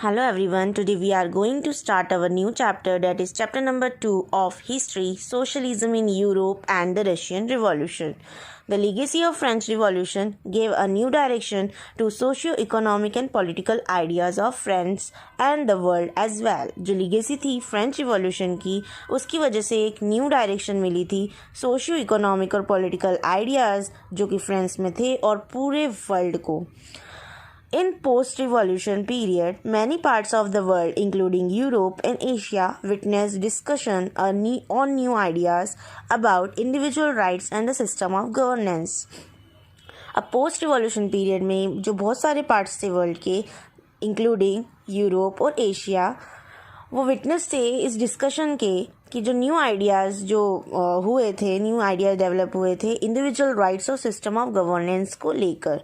Hello everyone, today we are going to start our new chapter, that is chapter number 2 of History, Socialism in Europe and the Russian Revolution. The legacy of French Revolution gave a new direction to socio-economic and political ideas of France and the world as well. जो legacy थी French revolution की, उसकी वजह से एक new direction मिली थी socio economic और political ideas जो कि फ्रांस में थे और पूरे वर्ल्ड को. In post-revolution period, many parts of the world, including Europe and Asia, witnessed discussion on new ideas about individual rights and the system of governance. अब post-revolution period में जो बहुत सारे parts थे world के, including यूरोप और Asia, वो witness थे इस डिस्कशन के कि जो न्यू आइडियाज़ जो हुए थे, न्यू आइडियाज़ डेवलप हुए थे इंडिविजुअल राइट्स और सिस्टम ऑफ गवर्नेंस को लेकर.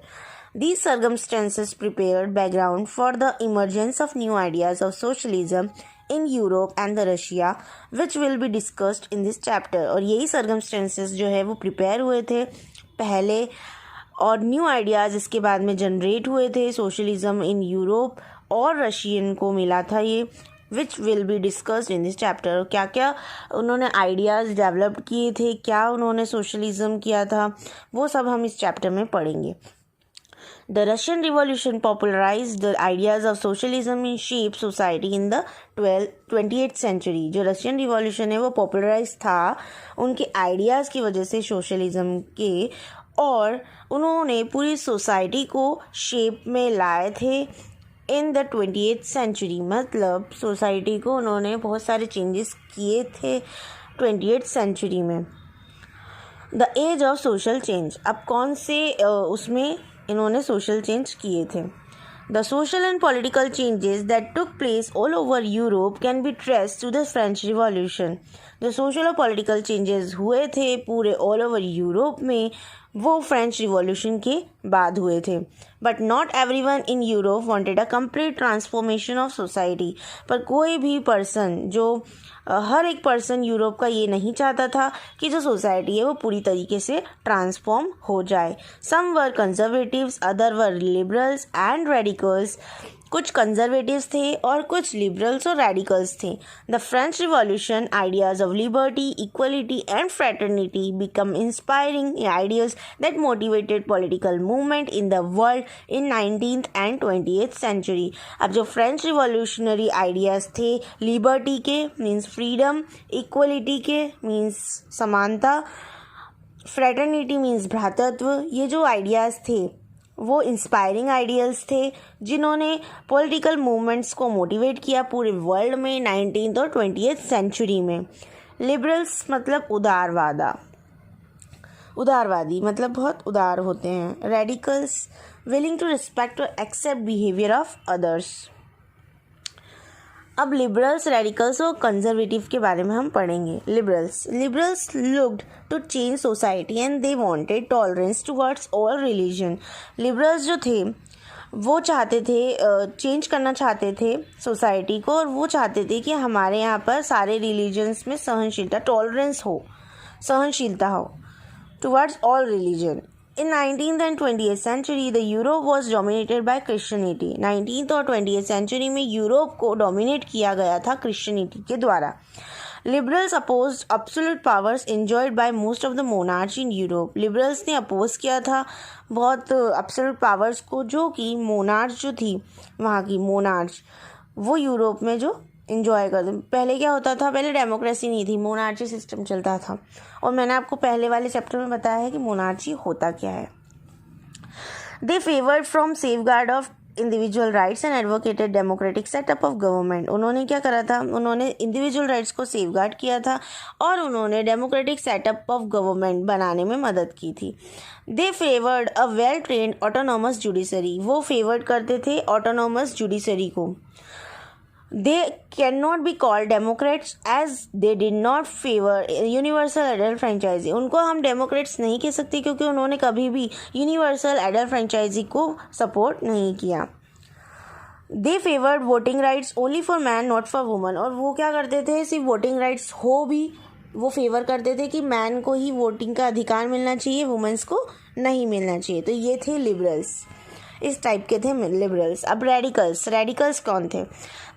These circumstances prepared background for the emergence of new ideas of socialism in Europe and the Russia, which will be discussed in this chapter. और यही circumstances जो है वो prepare हुए थे पहले और न्यू आइडियाज़ इसके बाद में जनरेट हुए थे. सोशलिज्म इन यूरोप और रशियन को मिला था ये, which will be discussed in this chapter. क्या क्या उन्होंने आइडियाज़ डेवलप किए थे, क्या उन्होंने सोशलिज्म किया था, वो सब हम इस चैप्टर में पढ़ेंगे. The Russian Revolution popularized the ideas of socialism in shape society in the 20th century. जो रशियन रिवॉल्यूशन है वो पॉपुलराइज था उनके आइडियाज़ की वजह से सोशलिज्म के, और उन्होंने पूरी सोसाइटी को शेप में लाए थे इन द 20th century. मतलब सोसाइटी को उन्होंने बहुत सारे चेंजेस किए थे 20th century में. The age of social change, अब कौन से उसमें इन्होंने सोशल चेंज किए थे. The social and political changes that took place all over Europe can be traced to the French revolution. जो सोशल और पॉलिटिकल चेंजेस हुए थे पूरे ऑल ओवर यूरोप में वो फ्रेंच रिवॉल्यूशन के बाद हुए थे. But not everyone in Europe wanted a complete transformation of society. पर कोई भी पर्सन जो हर एक पर्सन यूरोप का ये नहीं चाहता था कि जो सोसाइटी है वो पूरी तरीके से ट्रांसफॉर्म हो जाए. Some were conservatives, other were liberals and radicals. कुछ कंजर्वेटिव्स थे और कुछ लिबरल्स और रेडिकल्स थे. The French revolution ideas of liberty, equality and fraternity become inspiring ideas that motivated political movement in the world in 19th and 20th century. अब जो French revolutionary ideas थे liberty के means freedom, equality के means समानता, fraternity means भ्रातृत्व, ये जो ideas थे वो इंस्पायरिंग आइडियल्स थे जिन्होंने पॉलिटिकल मूवमेंट्स को मोटिवेट किया पूरे वर्ल्ड में 19th और 20th सेंचुरी में. लिबरल्स मतलब उदारवादी मतलब बहुत उदार होते हैं. रेडिकल्स विलिंग टू रिस्पेक्ट और एक्सेप्ट बिहेवियर ऑफ अदर्स. अब लिबरल्स, रेडिकल्स और कंजर्वेटिव के बारे में हम पढ़ेंगे. Liberals looked to change society and they wanted tolerance towards all religion. Liberals जो थे वो चाहते थे चेंज करना चाहते थे सोसाइटी को, और वो चाहते थे कि हमारे यहाँ पर सारे रिलीजन्स में सहनशीलता हो towards all religion. In 19th and 20th century, the Europe was dominated by Christianity. 19th और 20th century में यूरोप को डोमिनेट किया गया था क्रिश्चियनिटी के द्वारा. Liberals opposed absolute powers enjoyed by most of the monarchs in Europe. Liberals ने oppose किया था बहुत absolute powers को जो कि मोनार्च जो थी वहाँ की मोनार्च वो यूरोप में जो इंजॉय करते. पहले क्या होता था, पहले डेमोक्रेसी नहीं थी, मोनार्ची सिस्टम चलता था, और मैंने आपको पहले वाले चैप्टर में बताया है कि मोनार्ची होता क्या है. They favoured from safeguard of individual rights and advocated democratic setup of government. उन्होंने क्या करा था, उन्होंने इंडिविजुअल राइट्स को सेफगार्ड किया था और उन्होंने डेमोक्रेटिक सेटअप ऑफ गवर्नमेंट बनाने में मदद की थी. They favoured a well trained autonomous judiciary. वो फेवर्ड करते थे ऑटोनोमस जुडिशरी को. They cannot be called Democrats as they did not favor universal adult franchise. उनको हम डेमोक्रेट्स नहीं कह सकते क्योंकि उन्होंने कभी भी यूनिवर्सल एडल्ट फ्रेंचाइजी को सपोर्ट नहीं किया. They favored voting rights only for man not for woman. और वो क्या करते थे, सिर्फ वोटिंग राइट्स हो भी वो फेवर करते थे कि मैन को ही वोटिंग का अधिकार मिलना चाहिए, वुमेंस को नहीं मिलना चाहिए. तो ये थे लिबरल्स. इस टाइप के थे लिबरल्स। अब रेडिकल्स कौन थे?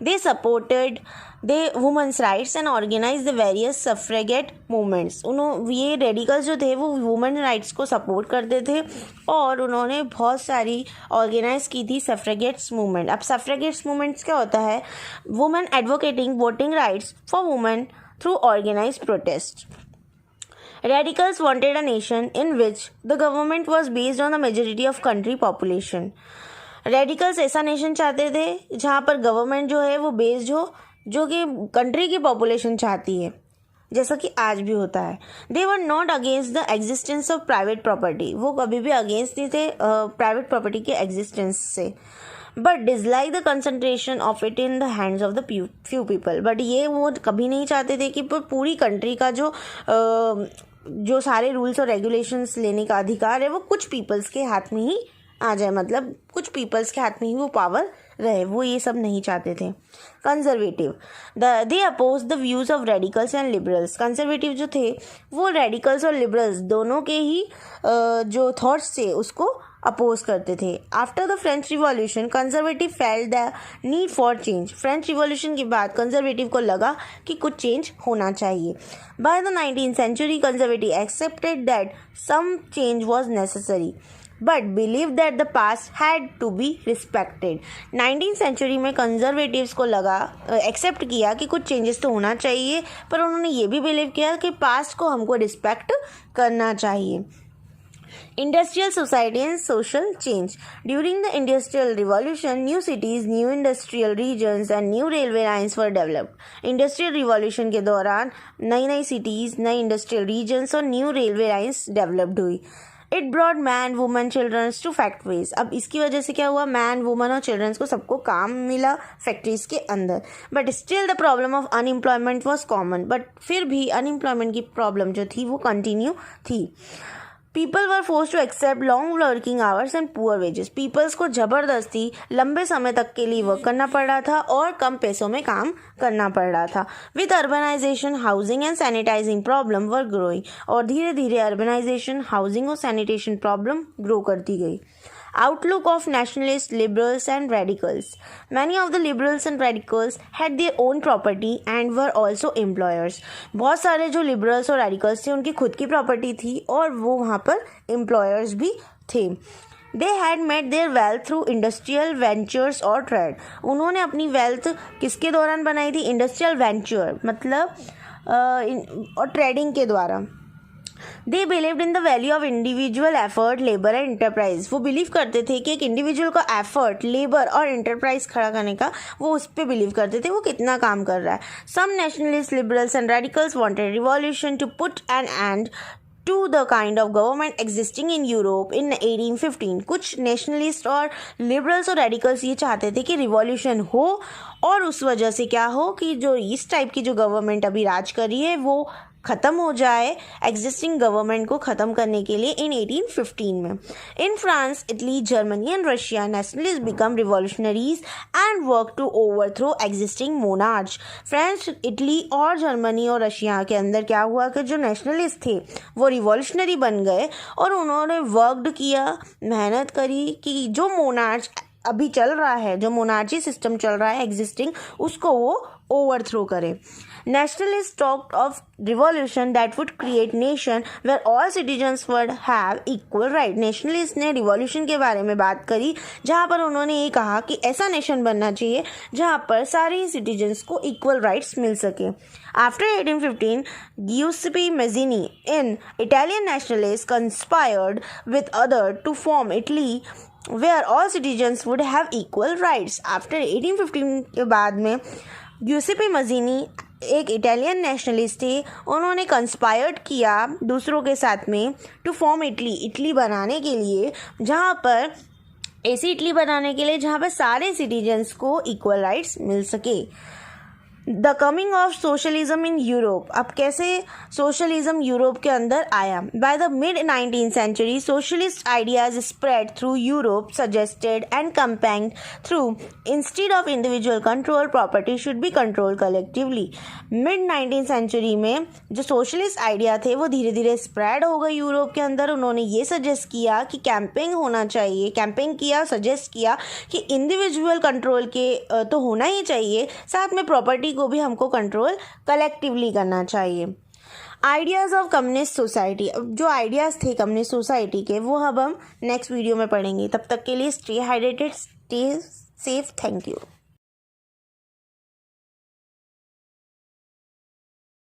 They supported the women's rights and organise the various suffragette movements. ये रेडिकल्स जो थे वो वुमेन राइट्स को सपोर्ट करते थे और उन्होंने बहुत सारी ऑर्गेनाइज की थी सफ्रेगेट्स मूवमेंट। अब सफ्रेगेट्स मूवमेंट्स क्या होता है? Women advocating voting rights for women through organise protest. Radicals wanted a nation in which the government was based on the majority of country population. Radicals ऐसा नेशन चाहते थे जहाँ पर गवर्नमेंट जो है वो बेस्ड हो जो कि कंट्री की पॉपुलेशन चाहती है, जैसा कि आज भी होता है। They were not against the existence of private property. वो कभी भी अगेंस्ट नहीं थे प्राइवेट प्रॉपर्टी के एग्जिस्टेंस से, but dislike the concentration of it in the hands of the few people. But ये वो कभी नहीं चाहते थे कि पूरी कंट्री का जो सारे रूल्स और रेगुलेशंस लेने का अधिकार है वो कुछ पीपल्स के हाथ में ही आ जाए, मतलब कुछ पीपल्स के हाथ में ही वो पावर रहे। वो ये सब नहीं चाहते थे। Conservative they oppose the views of radicals and liberals. Conservative जो थे वो रेडिकल्स और लिबरल्स दोनों के ही जो थॉट्स थे उसको अपोज करते थे। After the French revolution conservative felt the need for change. French revolution के बाद कंजर्वेटिव को लगा कि कुछ चेंज होना चाहिए। By the 19th century conservative accepted that some change was necessary but believe that the past had to be respected. 19th century में conservatives को लगा एक्सेप्ट किया कि कुछ चेंजेस तो होना चाहिए, पर उन्होंने ये भी बिलीव किया कि पास्ट को हमको रिस्पेक्ट करना चाहिए। Industrial society and social change. During the Industrial Revolution, new cities, new industrial regions and new railway lines were developed. Industrial Revolution के दौरान नई नई cities, नई industrial regions और new railway lines developed हुई. It brought man, woman, children to factories. अब इसकी वजह से क्या हुआ? Man, woman और children को सबको काम मिला फैक्ट्रीज के अंदर. But still the problem of unemployment was common. But फिर भी unemployment की प्रॉब्लम जो थी वो कंटिन्यू थी. People were forced to accept long working hours and poor wages. Peoples को ज़बरदस्ती लंबे समय तक के लिए वर्क करना पड़ रहा था और कम पैसों में काम करना पड़ रहा था. With urbanization, housing and sanitizing problem were growing. और धीरे धीरे urbanization, housing और sanitation problem grow करती गई. Outlook of nationalists, liberals and radicals. Many of the liberals and radicals had their own property and were also employers. बहुत सारे जो liberals और radicals थे उनकी खुद की property थी और वो वहाँ पर employers भी थे. They had made their wealth through industrial ventures or trade. उन्होंने अपनी wealth किसके दौरान बनाई थी? Industrial venture मतलब और ट्रेडिंग के द्वारा. They believed in the value of individual effort, labor and enterprise. वो बिलीव करते थे कि एक इंडिविजुअल का एफर्ट, लेबर और एंटरप्राइज खड़ा करने का वो उस पर बिलीव करते थे वो कितना काम कर रहा है. Some nationalists, liberals and radicals wanted revolution to put an end to the kind of government existing in Europe in 1815. कुछ नेशनलिस्ट और लिबरल्स और रेडिकल्स ये चाहते थे कि रिवॉल्यूशन हो और उस वजह से क्या हो कि जो इस टाइप की जो गवर्नमेंट अभी राज कर रही है वो ख़त्म हो जाए, एग्जिस्टिंग गवर्नमेंट को ख़त्म करने के लिए इन 1815 में. In France, Italy, Germany and Russia nationalist become revolutionaries and work to overthrow existing monarch. France, Italy और जर्मनी और रशिया के अंदर क्या हुआ कि जो नेशनलिस्ट थे वो रिवॉल्यूशनरी बन गए और उन्होंने वर्कड किया, मेहनत करी कि जो मोनार्च अभी चल रहा है, जो मोनार्ची सिस्टम चल रहा है एग्जिस्टिंग, उसको वो ओवरथ्रो करे. Nationalists talked of revolution that would create nation where all citizens would have equal right. Nationalists ने revolution के बारे में बात करी जहाँ पर उन्होंने ये कहा कि ऐसा नेशन बनना चाहिए जहाँ पर सारे citizens को equal rights मिल सके. After 1815, Giuseppe Mazzini, an Italian nationalist, conspired with others to form Italy where all citizens would have equal rights. After 1815 के बाद में गिउसेपे मज़ीनी एक इटालियन नेशनलिस्ट थे, उन्होंने कंस्पायर्ड किया दूसरों के साथ में टू फॉर्म इटली बनाने के लिए जहाँ पर ऐसी इटली बनाने के लिए जहाँ पर सारे सिटीजन्स को इक्वल राइट्स मिल सके. The coming of socialism in Europe, अब कैसे सोशलिज्म यूरोप के अंदर आया। By the mid 19th century socialist ideas spread through Europe, suggested and campaigned through instead of individual control property should be control collectively. Mid 19th century में जो socialist idea थे वो धीरे धीरे स्प्रेड हो गए यूरोप के अंदर। उन्होंने ये सजेस्ट किया कि कैंपेन होना चाहिए, कैंपेन किया, सजेस्ट किया कि इंडिविजुअल कंट्रोल के तो होना ही चाहिए, साथ में प्रॉपर्टी को भी हमको कंट्रोल कलेक्टिवली करना चाहिए। आइडियाज़ ऑफ कम्युनिस्ट सोसाइटी, अब जो आइडियाज़ थे कम्युनिस्ट सोसाइटी के वो अब हम नेक्स्ट वीडियो में पढ़ेंगे। तब तक के लिए stay hydrated, stay safe, thank you.